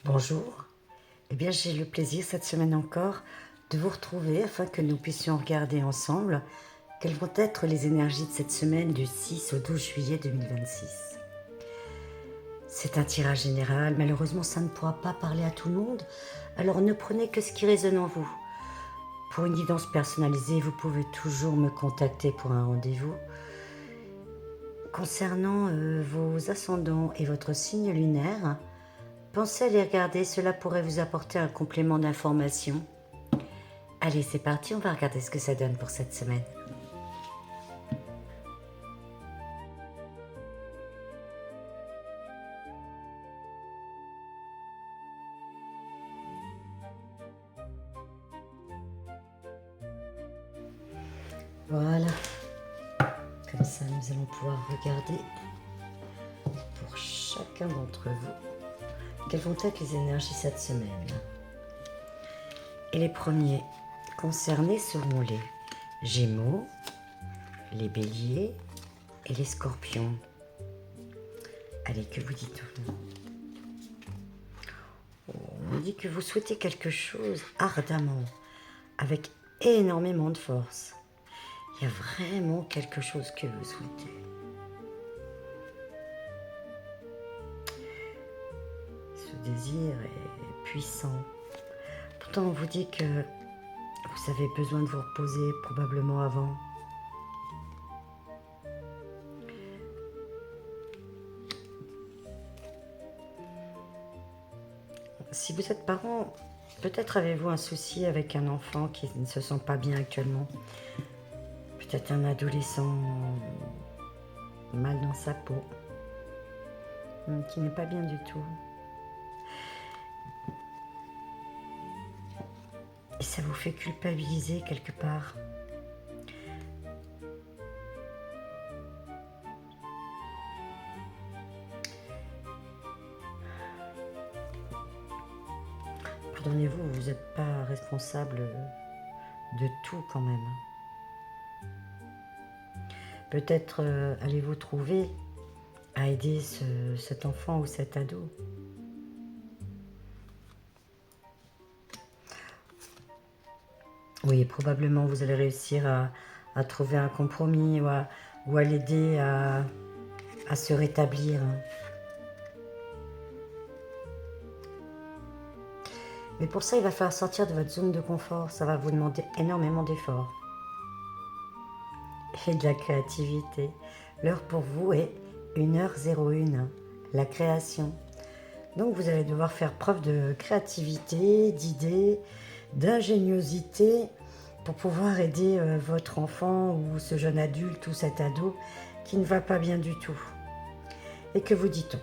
Bonjour, j'ai le plaisir cette semaine encore de vous retrouver afin que nous puissions regarder ensemble quelles vont être les énergies de cette semaine du 6 au 12 juillet 2026. C'est un tirage général, malheureusement ça ne pourra pas parler à tout le monde, alors ne prenez que ce qui résonne en vous. Pour une guidance personnalisée, vous pouvez toujours me contacter pour un rendez-vous. Concernant vos ascendants et votre signe lunaire, pensez à les regarder, cela pourrait vous apporter un complément d'information. Allez, c'est parti, on va regarder ce que ça donne pour cette semaine. Voilà, comme ça nous allons pouvoir regarder pour chacun d'entre vous quelles vont être les énergies cette semaine. Et les premiers concernés seront les Gémeaux, les Béliers et les Scorpions. Allez, que vous dites-vous? On dit que vous souhaitez quelque chose ardemment, avec énormément de force. Il y a vraiment quelque chose que vous souhaitez. Ce désir est puissant. Pourtant, on vous dit que vous avez besoin de vous reposer probablement avant. Si vous êtes parent, peut-être avez-vous un souci avec un enfant qui ne se sent pas bien actuellement. Peut-être un adolescent mal dans sa peau, qui n'est pas bien du tout. Et ça vous fait culpabiliser quelque part. Pardonnez-vous, vous n'êtes pas responsable de tout quand même. Peut-être allez-vous trouver à aider cet enfant ou cet ado. Oui, probablement vous allez réussir à trouver un compromis ou à l'aider à se rétablir. Mais pour ça, il va falloir sortir de votre zone de confort. Ça va vous demander énormément d'efforts. Et de la créativité. L'heure pour vous est 1h01, la création. Donc vous allez devoir faire preuve de créativité, d'idées, d'ingéniosité pour pouvoir aider votre enfant ou ce jeune adulte ou cet ado qui ne va pas bien du tout. Et que vous dit-on?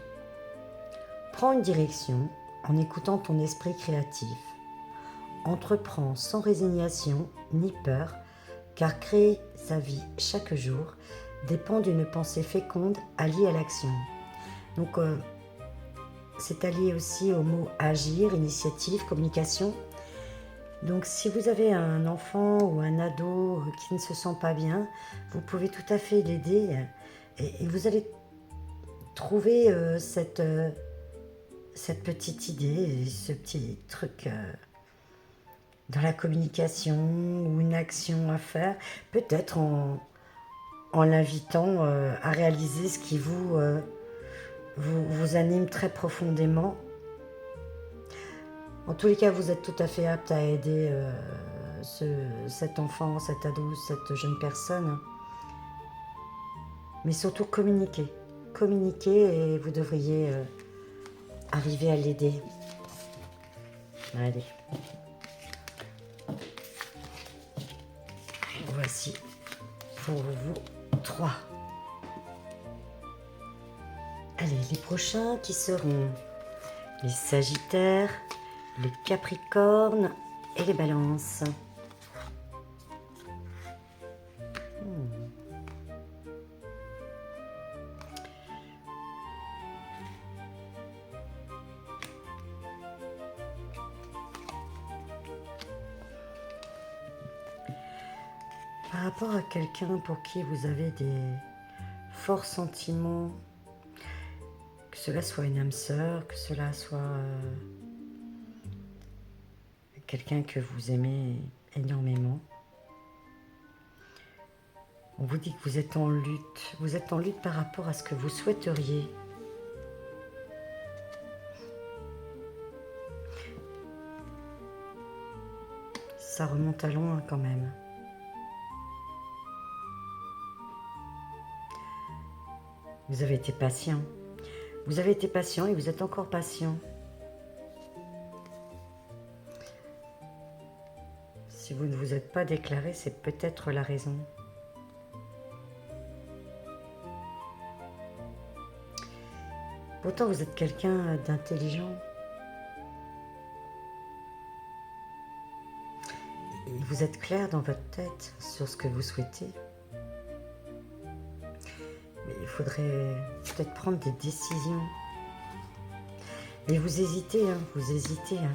Prends une direction en écoutant ton esprit créatif. Entreprends sans résignation ni peur, car créer sa vie chaque jour dépend d'une pensée féconde alliée à l'action. Donc, c'est allié aussi au mot agir, initiative, communication. Donc, si vous avez un enfant ou un ado qui ne se sent pas bien, vous pouvez tout à fait l'aider et vous allez trouver cette petite idée, ce petit truc dans la communication ou une action à faire, peut-être en l'invitant à réaliser ce qui vous anime très profondément. En tous les cas, vous êtes tout à fait apte à aider cet enfant, cet ado, cette jeune personne. Mais surtout communiquer. Communiquer et vous devriez arriver à l'aider. Allez. Voici pour vous 3. Allez, les prochains qui seront les Sagittaires, les Capricornes et les Balances. Par rapport à quelqu'un pour qui vous avez des forts sentiments, que cela soit une âme sœur, que cela soit quelqu'un que vous aimez énormément. On vous dit que vous êtes en lutte. Vous êtes en lutte par rapport à ce que vous souhaiteriez. Ça remonte à loin quand même. Vous avez été patient. Vous avez été patient et vous êtes encore patient. Si vous ne vous êtes pas déclaré, c'est peut-être la raison. Pourtant, vous êtes quelqu'un d'intelligent. Et vous êtes clair dans votre tête sur ce que vous souhaitez. Mais il faudrait peut-être prendre des décisions. Mais vous hésitez, hein, vous hésitez. Hein.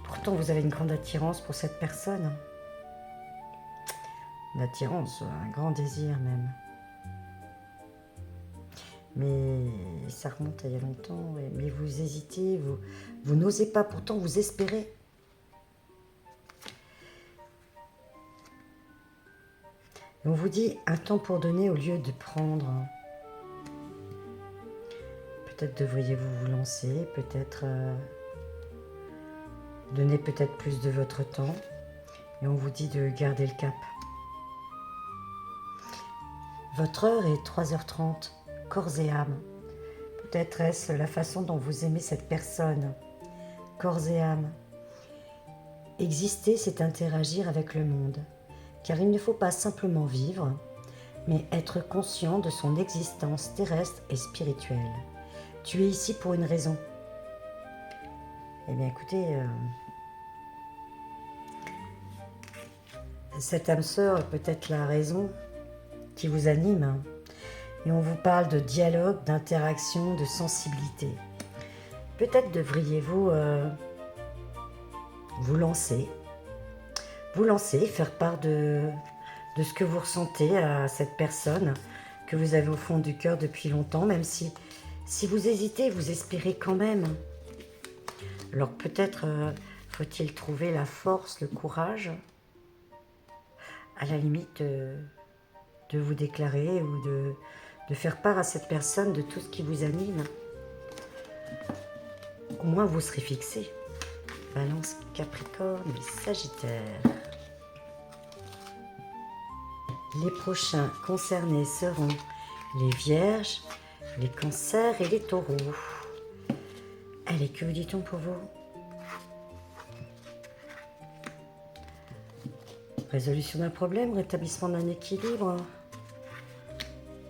Pourtant, vous avez une grande attirance pour cette personne. Une attirance, un grand désir même. Mais ça remonte à il y a longtemps. Mais vous hésitez, vous n'osez pas, pourtant vous espérez. Et on vous dit un temps pour donner au lieu de prendre. Peut-être devriez-vous vous lancer, peut-être donner peut-être plus de votre temps. Et on vous dit de garder le cap. Votre heure est 3h30, corps et âme. Peut-être est-ce la façon dont vous aimez cette personne. Corps et âme. Exister, c'est interagir avec le monde. Car il ne faut pas simplement vivre, mais être conscient de son existence terrestre et spirituelle. Tu es ici pour une raison. Eh bien écoutez, cette âme sœur est peut-être la raison qui vous anime. Et on vous parle de dialogue, d'interaction, de sensibilité. Peut-être devriez-vous vous lancer. Vous lancer, faire part de ce que vous ressentez à cette personne que vous avez au fond du cœur depuis longtemps, même si vous hésitez, vous espérez quand même. Alors peut-être faut-il trouver la force, le courage, à la limite de vous déclarer ou de faire part à cette personne de tout ce qui vous anime. Au moins vous serez fixé. Balance, Capricorne et Sagittaire. Les prochains concernés seront les Vierges, les Cancers et les Taureaux. Allez, que vous dit-on pour vous? Résolution d'un problème, rétablissement d'un équilibre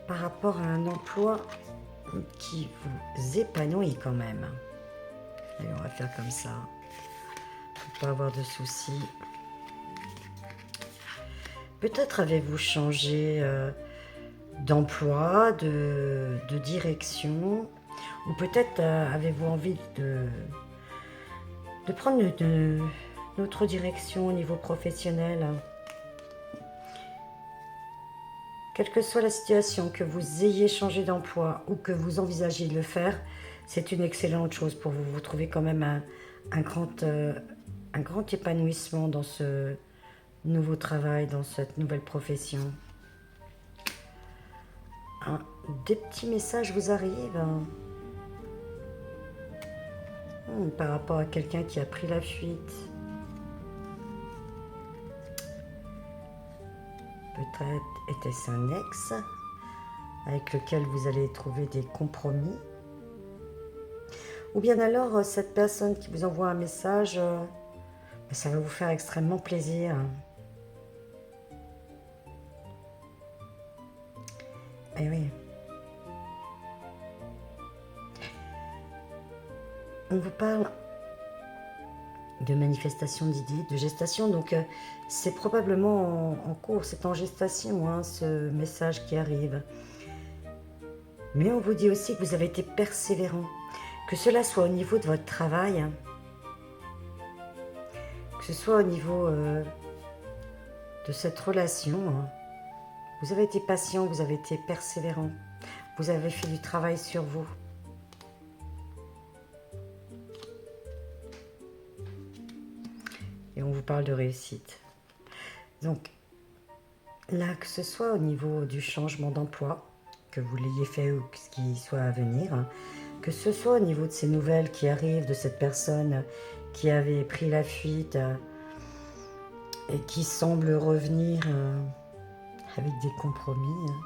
par rapport à un emploi qui vous épanouit quand même. Allez, on va faire comme ça. Pour pas avoir de soucis. Peut-être avez-vous changé d'emploi, de direction, ou peut-être avez-vous envie de prendre une autre direction au niveau professionnel. Quelle que soit la situation, que vous ayez changé d'emploi ou que vous envisagez de le faire, c'est une excellente chose pour vous. Vous trouvez quand même un grand épanouissement dans ce nouveau travail, dans cette nouvelle profession. Des petits messages vous arrivent par rapport à quelqu'un qui a pris la fuite. Peut-être était-ce un ex avec lequel vous allez trouver des compromis. Ou bien alors cette personne qui vous envoie un message, ça va vous faire extrêmement plaisir. Eh oui. On vous parle de manifestation d'idées, de gestation, donc c'est probablement en cours, c'est en gestation, ce message qui arrive. Mais on vous dit aussi que vous avez été persévérant, que cela soit au niveau de votre travail, que ce soit au niveau de cette relation. Vous avez été patient, vous avez été persévérant, vous avez fait du travail sur vous. Et on vous parle de réussite. Donc, là, que ce soit au niveau du changement d'emploi, que vous l'ayez fait ou ce qui soit à venir, hein, que ce soit au niveau de ces nouvelles qui arrivent de cette personne qui avait pris la fuite et qui semble revenir avec des compromis, hein,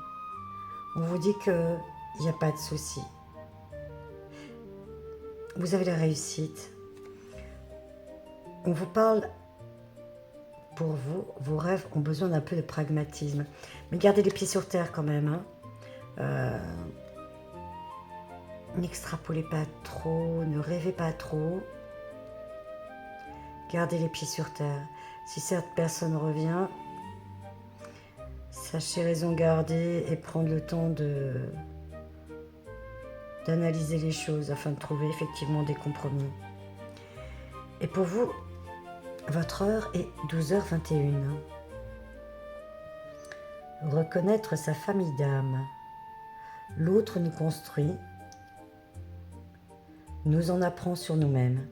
on vous dit qu'il n'y a pas de souci. Vous avez la réussite. On vous parle, pour vous, vos rêves ont besoin d'un peu de pragmatisme. Mais gardez les pieds sur terre quand même. Hein. N'extrapolez pas trop, ne rêvez pas trop. Gardez les pieds sur terre. Si cette personne revient, sachez raison garder et prendre le temps d'analyser les choses afin de trouver effectivement des compromis. Et pour vous, votre heure est 12h21. Reconnaître sa famille d'âme. L'autre nous construit, nous en apprend sur nous-mêmes.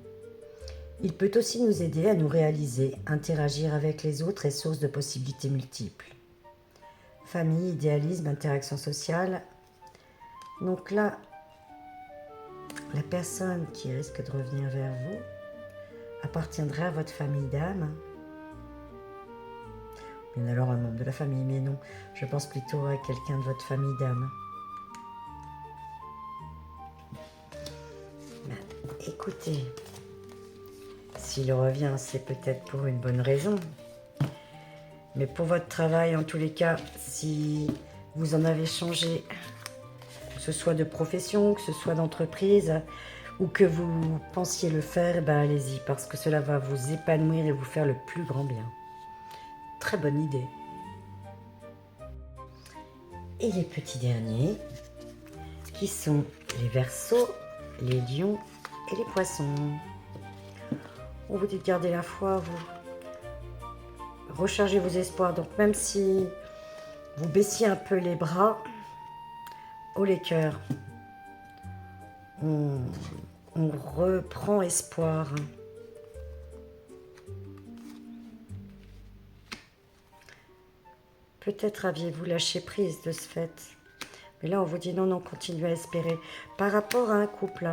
Il peut aussi nous aider à nous réaliser, interagir avec les autres est source de possibilités multiples. Famille, idéalisme, interaction sociale. Donc là, la personne qui risque de revenir vers vous appartiendrait à votre famille d'âme. Bien alors un membre de la famille, mais non, je pense plutôt à quelqu'un de votre famille d'âme. Écoutez, s'il revient, c'est peut-être pour une bonne raison. Mais pour votre travail, en tous les cas, si vous en avez changé, que ce soit de profession, que ce soit d'entreprise, ou que vous pensiez le faire, ben allez-y, parce que cela va vous épanouir et vous faire le plus grand bien. Très bonne idée. Et les petits derniers, qui sont les Verseaux, les Lions et les Poissons. On vous dit de garder la foi, vous rechargez vos espoirs. Donc même si vous baissiez un peu les bras, haut les cœurs, on reprend espoir. Peut-être aviez-vous lâché prise de ce fait. Mais là, on vous dit non, non, continuez à espérer. Par rapport à un couple,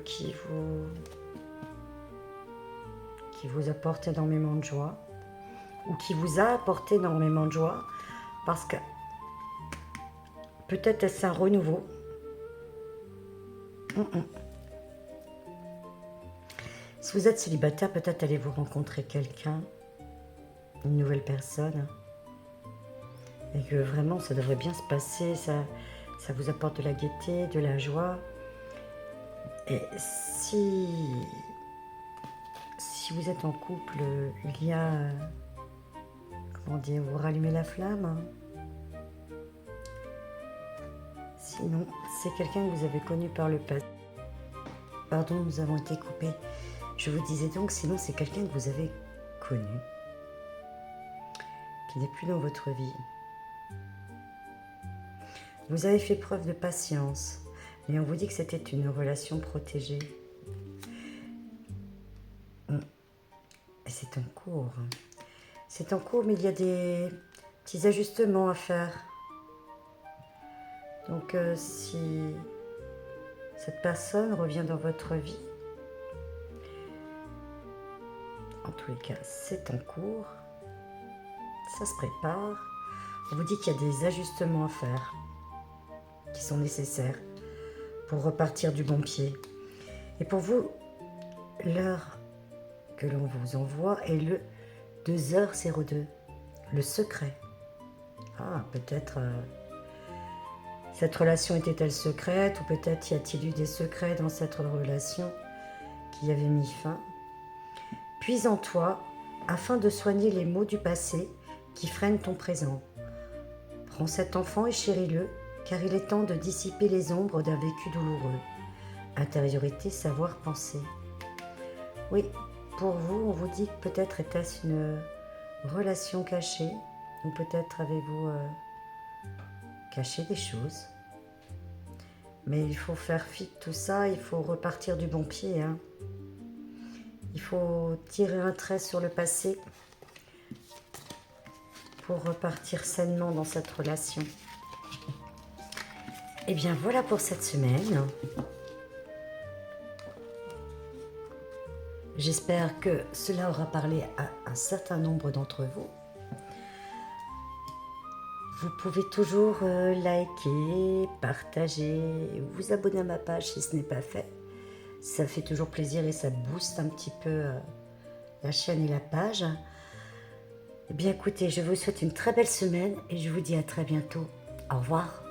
qui vous apporte énormément de joie, ou qui vous a apporté énormément de joie, parce que peut-être est-ce un renouveau. Si vous êtes célibataire, peut-être allez-vous rencontrer quelqu'un, une nouvelle personne, et que vraiment ça devrait bien se passer, ça vous apporte de la gaieté, de la joie. Et si vous êtes en couple, il y a, comment dire, vous rallumez la flamme. Sinon, c'est quelqu'un que vous avez connu par le passé. Pardon, nous avons été coupés. Je vous disais donc, sinon c'est quelqu'un que vous avez connu, qui n'est plus dans votre vie. Vous avez fait preuve de patience, mais on vous dit que c'était une relation protégée. Et c'est en cours. C'est en cours, mais il y a des petits ajustements à faire. Donc si cette personne revient dans votre vie, en tous les cas, c'est en cours, ça se prépare. On vous dit qu'il y a des ajustements à faire qui sont nécessaires pour repartir du bon pied. Et pour vous, l'heure que l'on vous envoie est le 2h02, le secret. Ah, peut-être cette relation était-elle secrète, ou peut-être y a-t-il eu des secrets dans cette relation qui avait mis fin. Puis en toi, afin de soigner les maux du passé qui freinent ton présent. Prends cet enfant et chéris-le, car il est temps de dissiper les ombres d'un vécu douloureux. Intériorité, savoir, penser. Oui, pour vous, on vous dit que peut-être était-ce une relation cachée, ou peut-être avez-vous caché des choses. Mais il faut faire fi de tout ça, il faut repartir du bon pied, hein. Il faut tirer un trait sur le passé pour repartir sainement dans cette relation. Et bien voilà pour cette semaine. J'espère que cela aura parlé à un certain nombre d'entre vous. Vous pouvez toujours liker, partager, vous abonner à ma page si ce n'est pas fait. Ça fait toujours plaisir et ça booste un petit peu la chaîne et la page. Eh bien écoutez, je vous souhaite une très belle semaine et je vous dis à très bientôt. Au revoir.